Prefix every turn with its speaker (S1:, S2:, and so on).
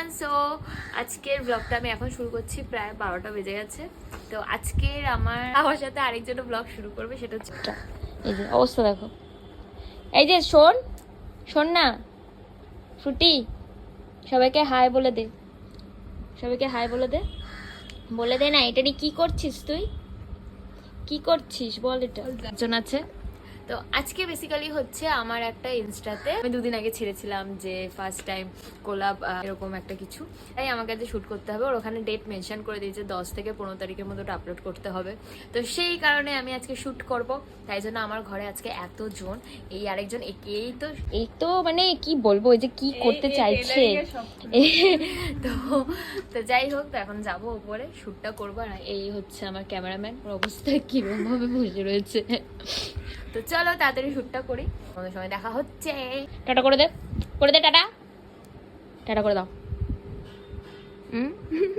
S1: Everyone, so আজকের ব্লগটা আমি এখন শুরু করছি, প্রায় 12টা বেজে গেছে। তো আজকের আমার সাথে আরেকজন ব্লগ শুরু করবে, সেটা হচ্ছে এই যে অবস্থা দেখো। এই যে শোন শোন না ফ্রুটি, সবাইকে হাই বলে দে, সবাইকে হাই বলে দে, বলে দে না। এটা নিয়ে কি করছিস তুই, কি করছিস বল। এটা একজন আছে। তো আজকে বেসিক্যালি হচ্ছে আমার একটা ইনস্টাতে আমি দুদিন আগে ছেড়েছিলাম যে ফার্স্ট টাইম কোলাব এরকম একটা কিছু, তাই আমার কাছে শ্যুট করতে হবে। ওর ওখানে ডেট মেনশন করে দিয়েছে 10 থেকে 15 তারিখের মধ্যে আপলোড করতে হবে। তো সেই কারণে আমি আজকে শ্যুট করব, তাই জন্য আমার ঘরে আজকে এতজন। এই আরেকজন এই তো মানে কি বলবো, ওই যে কি করতে চাইছে। তো তো যাই হোক, তো এখন যাবো উপরে শ্যুটটা করবো। আর এই হচ্ছে আমার ক্যামেরাম্যান, ওর অবস্থা কিরকম ভাবে বসে রয়েছে। তো চলো তাড়াতাড়ি শ্যুটটা করি, আমাদের সময় দেখা হচ্ছে। টাটা করে দে, টাটা টাটা করে দাও।